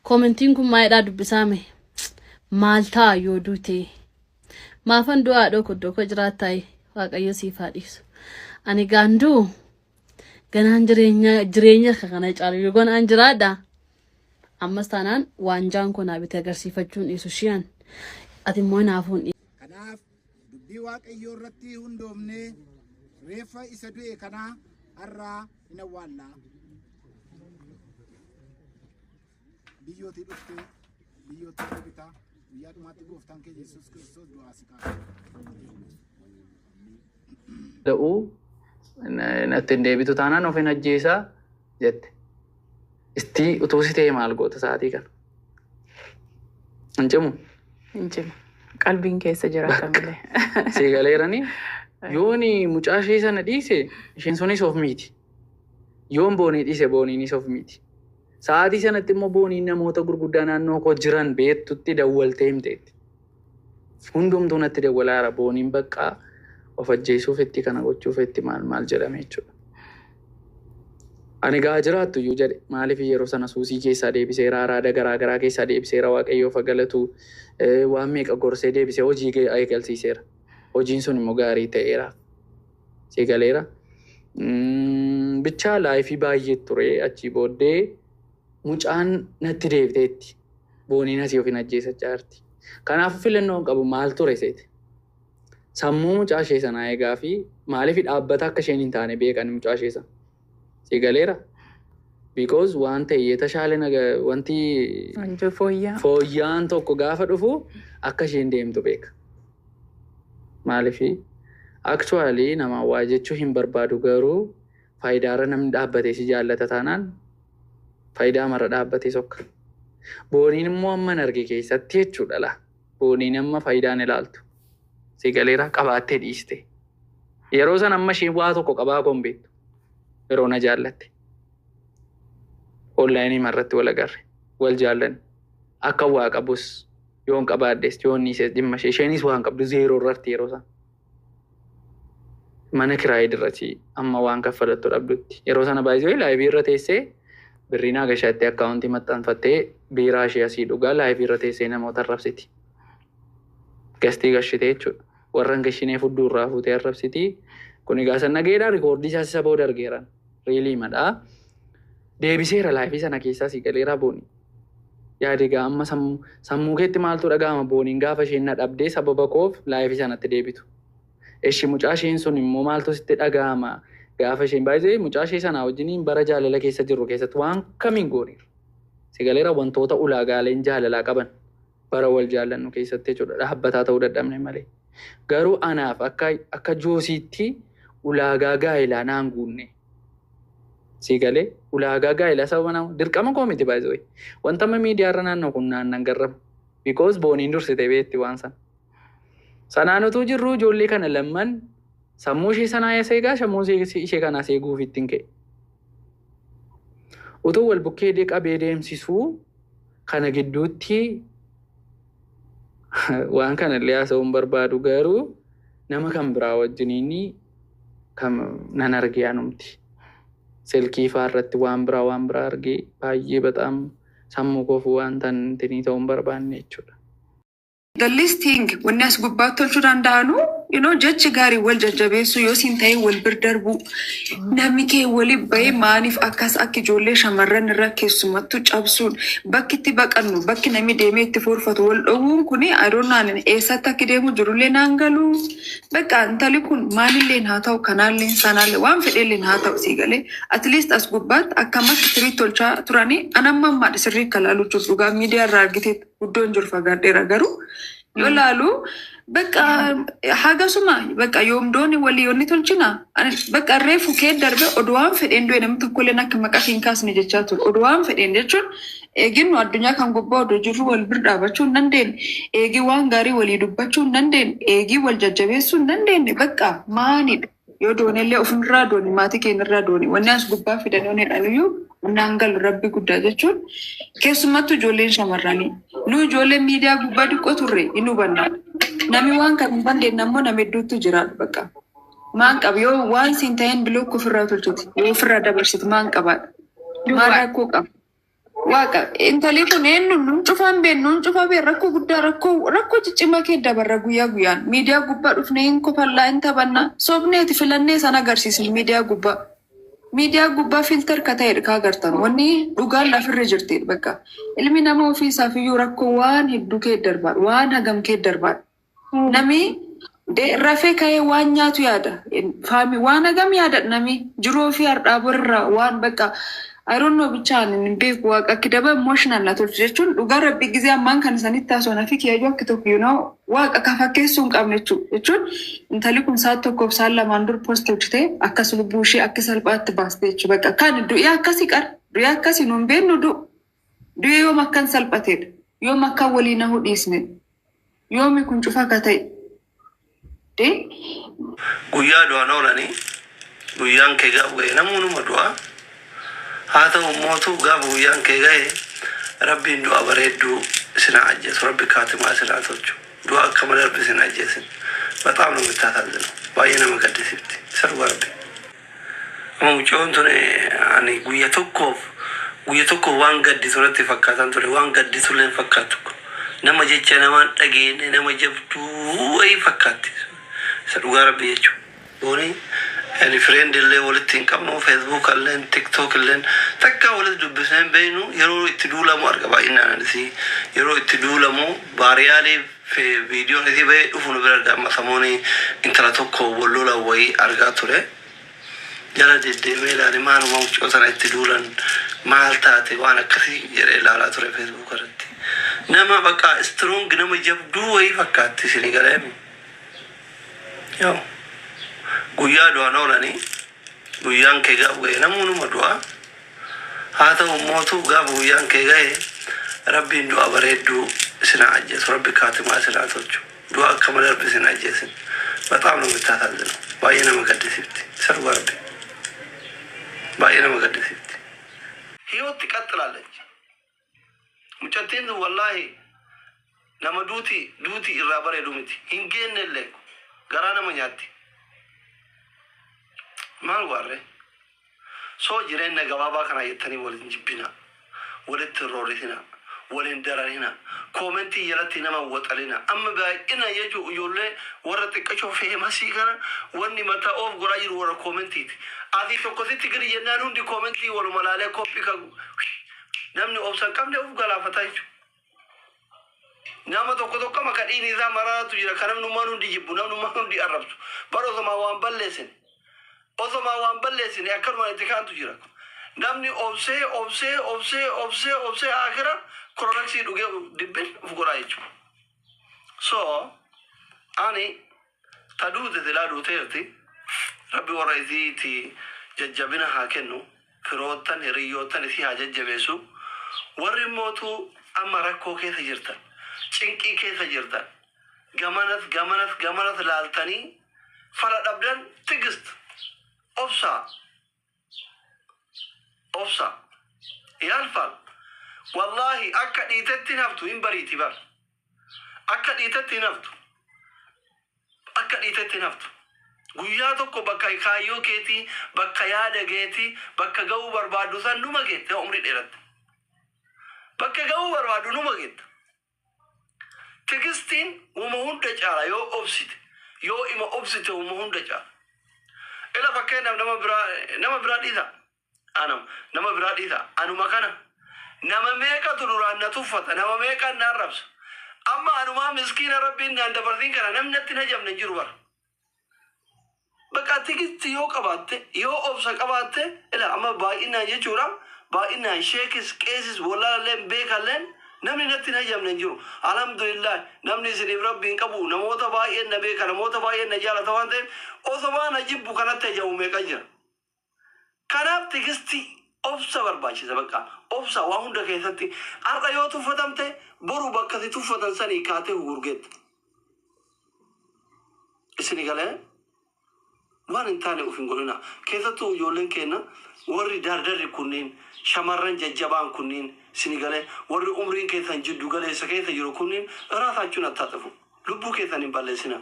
Commenting kun maayidhaa dubbisame maaltaa yoo duute maafan du'aa dhoko doko jiraatay waaqayyo siif haadhisu ani gaanduu ganaan jireenya kana caalu yoo ganaan jiraadha ammas taanaan waanjaan kun abite agarsiifachuun isu shiyan ati immoo naafuun kanaaf dubbii waaqayyo irratti hundoomne reeffa isa du'e kana har'aa hin awwaallaa biyyooti dhufte biyyooti bitaa guyyaa dhumaatti gooftaan kee Yesuus Kiristoos du'aa si kaasa. Da'uu natti deebitu taanaan of hin ajjeesaa jette. Istii utuu si ta'e maal goota sa'aatii kana? Hin cimu? Hin cimu. Qalbiin keessa jiraata malee. Si galeeranii yooni mucaa ishee sana dhiise isheen sunis of miti. Yoon boonii dhiise booniinis of miti. Sa'aatii sanatti immoo booniin namoota gurguddaa naannoo koo jiran beektutti dawwaltee himteetti. Hundumtuu natti dawwalaara booniin bakka of ajjeesuuf itti kana gochuuf itti maal jedhame jechuudha. Ani gaa jiraattu iyyuu jedhe maaliif yeroo sana suusii keessaa deebiseera araada garaagaraa keessaa deebiseera waaqayyoof galatu waan meeqa gorsee deebisee hojii eegalsiiseera. Hojiin sun immoo gaarii ta'eera. Si galeera. Bichaa laayifii baay'ee ture achi booddee mucaan natti deebiteetti booniin asii of hin ajjeesachaa jirti. Kanaaf filannoon qabu maal ture seete? Sammuu mucaa ishee sanaa eegaa fi maaliif dhaabbata akka isheen hin taane beekan mucaa ishee sana. Si galeera? Because waan ta'e tashaale wanti fooyyaan tokko gaafa dhufu akka isheen deemtu beeka. Maaliif actually nama waa jechuu hin barbaadu garuu faayidaarra namni dhaabbatee si jaallata taanaan faayidaa mara dhaabbatee sokka. Booniin immoo amman arge keessatti jechuudha la. Booniin amma faayidaan ilaaltu. Si galeera qabaattee dhiiste. Yeroo san amma isheen waa tokko qabaa koon beektu. Yeroo na jaallatte. Onlaayinii marratti wal agarre. Wal jaallan. Akka waa qabus yoon qabaaddes yoon dhiises dhimma ishee isheenis waan qabdu zeeroo irratti yeroo san. Mana kiraayii dirratti amma waan kaffalattu dhabdutti. Yeroo sana baay'ee laayivii irra teessee birriin agashaatti akkaawuntii maxxanfattee biiraa ishee asii dhugaa laayivii irra teessee namoota arrabsiti. Gastii gashitee jechuudha. Warran gashinee fudduu irraa fuutee arrabsiti. Kun egaa san nageedhaa rikoordii isaa isa booda argeeran. Riilii madhaa. Deebiseera laayivii sana keessaa si galeeraa booni. Yaade egaa amma sammuu keetti maaltu dhaga'ama booniin gaafa isheen na dhabdee sababa koof laayivii sanatti deebitu. Eshi mucaa isheen sun immoo maaltu sitti dhaga'ama? Gaafa isheen baay'ee mucaa ishee sanaa wajjiniin bara jaalala keessa jirru keessatti waan kamiin gooniir. Si galeera wantoota ulaagaaleen jaalalaa qaban bara wal jaallannu keessatti jechuudha dhaabbataa ta'uu dadhabne malee. Garuu anaaf akka joosiitti ulaagaa gaa'elaa naan guunne. Si galee ulaagaa gaa'elaa sababa nama dirqama koo miti baay'ee. Wanta amma miidiyaarra naannoo kun naannan garramu. Because booniin dursite beetti waan sana. Sanaan utuu jirru ijoollee kana lamman sammuu ishee sanaa eegaa sammuu ishee kanaa eeguuf ittiin ka'e. Utuu wal bukkee qabee deemsisuu kana gidduutti waan kana illee haasa'uun barbaadu garuu nama kan biraa wajjiniin kan nan argee anumti. Silkii faarratti waan biraa argee baay'ee bataam sammuu koofu waan tantinii ta'uun barbaanne jechuudha. The listing when as gubbato danda'anu jechi gaarii wal jajjabeessu yoo siin ta'e wal birdarbu namni kee wali bahee maaniif akkas akka ijoollee shamarran irra keessumattuu cabsuun bakki itti baqannu bakki namni deemee itti forfatu wal dhowuun kun adoonaan eessatti akka deemu jirullee naan galuu bakka intali kun maalillee haa ta'u kanaallee sanaallee waan fedheellee haa ta'u sii galee at least as gubbaatti akkamatti tirii tolchaa turanii anamma ammaadha sirrii kalaaluu jiru dhugaa miidiyaa irraa argitee guddoon jiru fagaadheera garuu yoo laalu bakka hagasuma bakka yoomdooni walii yoonni tolchina bakka reefu kee darbe oduwaan fedheen du'e namni tokkollee akka maqaa hin kaasne jechaa ture oduwaan fedheen jechuun eeginu addunyaa kan gubbaa oduu jirru wal bir dhaabachuu hin dandeenye eegii waan gaarii walii dubbachuu hin dandeenye eegii wal jajjabeessuu hin dandeenye bakka maanidha yoo doonellee ofirraa dooni maatii keenyarraa dooni wanni as gubbaa fidanii onedhaniyyuu Nangal rabbi guddaa jechuun keessumattuu ijoolleen shamarranii nu ijoolleen miidiyaa gubbaa dhiqqoo turre inni hubanna namni waan kan hin dandeenye ammoo nama hedduutu jira bakka maan qaba yoo waan siin ta'een bilook ofirraa tolchuti yoo ofirraa dabarsiti maan qabaadha maan rakkoo qaba Waaqa intalli kun eenyuun cufaan beennuun cufaa bee rakkoo guddaa rakkoo ciccimaa kee dabarra guyyaa guyyaan miidiyaa gubbaa dhufnee hin kofallaa hin taphannaa sobneeti filannee san agarsiisni miidiyaa gubbaa filter ka ta'edha ka agartan wanni dhugaan lafirra jirti bakka ilmi nama ofii isaaf iyyuu rakkoo waan hedduu kee darbaadha waan hagam kee darbaadha nami rafee ka'ee waan nyaatu yaada faami waan hagam yaada nami jiruu ofii har'aa borraa waan bakka I don't know bichaan in big work akidaba emotional na tolchechun dhugaa rabbi gize amman kan sanitti taasona fi kiyayo akitok you know work akafakkeessuun qabnechu jechun intali kun saat tokkoof saan lamaan dur post hojjete akkas lubbuu ishee akka salphaatti baaste jechu bakka kan du'aa akkasi qar du'aa akkasi nuun beennu du'aa yoom akkan salphateedha yoom akka waliin hudhiisne yoomi kun cufa ka ta'e guyyaa du'aan oolanii guyyaan kee gaafga'e namoonni du'aa haa ta'u mootuu gaafa guyyaan kee ga'e rabbiin du'a bareedduu isin ajjeesu rabbi kaatimaa isin tolchu du'a akka malee rabbi isin ajjeesin በጣም ነው የምታሳዝነው ባየ ነው መቀደስብቲ ሰርዋ rabbi amma mucoon tun ani guyya tokko waan gaddisu irratti fakkaatan ture waan gaddisu illee fakkaatu nama jecha namaan dhageenne nama jabduu wayii fakkaatti isa dhugaa rabbi jechuudha booni ani friend illee walitti hin qabnu Facebook illeen TikTok illeen takka walitti dubbisneen beenu yeroo itti duulamu arga baay'inaan anisi yeroo itti duulamu baariyaalee video niti bee dhufuun bira argama samooni intala tokko wallola wayii argaa ture jala deddeemee ilaali maaluma mucoo sana itti duulan maal taate waan akkasii jedhee ilaalaa ture Facebook irratti nama bakka strong nama jabduu wayii fakkaatti isin galeemi yoo guyyaa du'aan oolanii guyyaan kee gaafga'e namoonni du'aa haa ta'u mootuu gaafa guyyaan kee ga'e rabbiin du'a bareedduu isin ajjeesu rabbi kaatimaa isin tolchu du'a akka malee rabbi isin ajjeesin በጣም ነው የምታሳዝነው ባየ ነው መቀደስብቲ ሰርዋ rabbi ባየ ነው መቀደስብቲ ህይወት ትቀጥላለች ሙጨቴን ወላሂ ለመዱቲ ኢራበረ ዱምቲ ሂንገነለ ገራና መኛቲ ማል ዋረ ሶ ጅሬን ገባባ ከና የተኒ ወልን ጅቢና ወለት ሮሪትና ወለን ደራሪና ኮሜንት የለቲና ማወጣሊና አም ባይና የጁ ዩለ ወረጥቀቾ ፌማሲ ጋር ወኒ መታ ኦፍ ጎራይር ወረ ኮሜንቲት አቲ ተኮሲት ግሪ የናኑ እንዲ ኮሜንት ወለ መላለ ኮፒ ከ namni obsan qabne of galaafatachu nama tokko makadini za maratu jira kanam nu manu di jibbu namnu manu di arabtu baro sama wan ballesin akar ma itikantu jira namni obse akhira koronaksi duge dibben ufgoraichu so ani tadude deladu terti rabbi waraiziti jajjabina hakenno firotan hiriyotan isi hajajjabesu warri mootu amma rakkoo keessa jirtan cinqii keessa jirtan gamanat laaltanii fala dhabdan tigist obsa yaalfal wallahi akka dhiitetti naftu hin bariiti bar akka dhiitetti naftu guyyaa tokko bakka kaayyoo keetii bakka yaada keetii bakka ga'uu barbaadu san numa geette umri dheeratti bakka ga'uu barbaadu numa geette tigistiin uma hunda caala yoo ima obsite uma hunda caala ila fakkeenyaaf nama biraa dhiisa anuma kana nama meeqatu duraan na tuffata nama meeqan na arrabsa amma anumaa miskiina rabbiin naan dabartiin kana namni natti na jamne jiru bara bakka tigisti yoo qabatte yoo obsa qabatte ila amma baay'inaan jechuudha baay'inaan sheekis qeesis walaaleen beekalleen namni natti na jamne jiru alhamdulillah namni isiniif rabbiin qabu namoota baay'een na beeka namoota baay'een na jaalata waan ta'eef osoo na jibbu kanatti ajaa'u meeqa jira kanaaf tigisti obsa barbaachisa bakka obsa waa hunda keessatti har'a yoo tuffatamte boru bakka si tuffatan sanii kaatee gurgeetta isini galee waan hin taane ufin godhina keessattuu ijoolleen keenya warri dardarri kunniin shamarran jajjabaan kunniin isini galee warri umriin keessan jiddu galeessa keessa jiru kunniin raasachuun attaatafu lubbuu keessan hin balleessina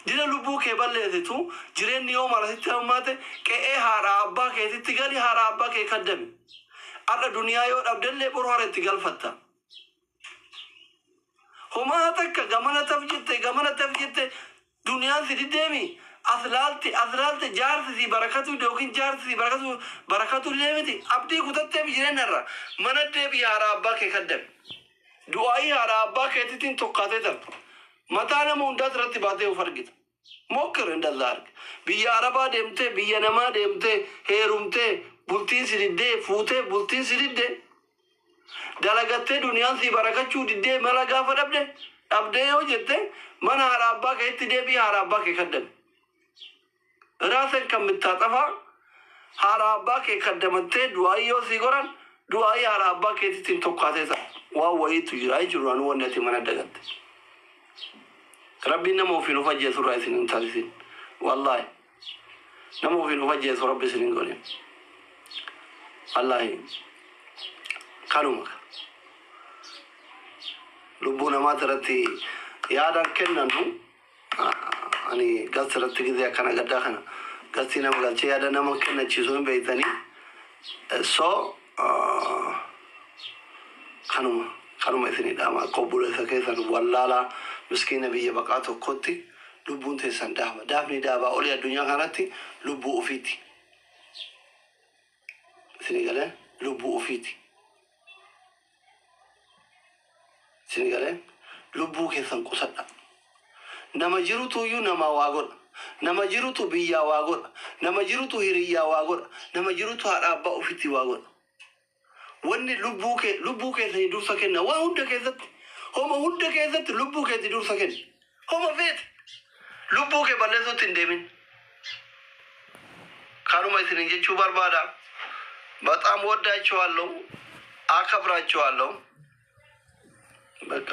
dina lubbuu kee balleessitu jireenyi yoo marasitti hammaate qe'ee haadha abbaa keetitti gali haadha abbaa kee kaddami على الدنيا يود أبدل بروحه تقلفتا هما تك جمانة تفجت دنيا سيدمي أثلالت جارت سي بركاتو دوكين جارت سي بركاتو ليمتي أبدي كتبت بجرين نرى من الدبي عرابا كخدم دعائي عرابا كتتين توقاتي متى أنا موندات رتباتي وفرقت موكر عند الله بيا عربا دمته بيا نما دمته هيرومته بولتين سيدة فوته بولتين سيدة دلقته دنيا سي بركاتو ديدة ملا غافر أبدي يو جته من عرابا كتدي بيا عرابا كخدم راسن كم متطفا عرابا كخدمته دعائي سيقران دعائي عرابا كتتين توقاتي واوي تجري جران ونتي من الدقت ربي نمو في نفجة سورة سنين ثالثين والله نمو في نفجة سورة ربي سنين قولين الله كانوا لبونا ما ترتي يادا كنا نو أني قصرت كذا كنا قد خنا قصينا مقالش يادا نما كنا تشيزون بيتاني سو كانوا مثلي داما قبول ثقيفا والله لا مسكين بيجي بقاته كوتي لبون تيسان دافني دابا أولي الدنيا كانتي لبو أفيتي سنغالي لبو أفيتي سنغالي لبو كيسان قصدا نما جروتو يو نما واغور نما جروتو بيا واغور نما جروتو هيريا واغور نما جروتو هرابا أفيتي واغور wanni lubbuu keessa dursa kenna waa hunda keessatti homa hunda keessatti lubbuu keessa dursa kenna homa feete lubbuu kee balleessuutti hin deemin kanuma isin jechuu barbaada በጣም ወዳችኋለሁ አከብራችኋለሁ በቃ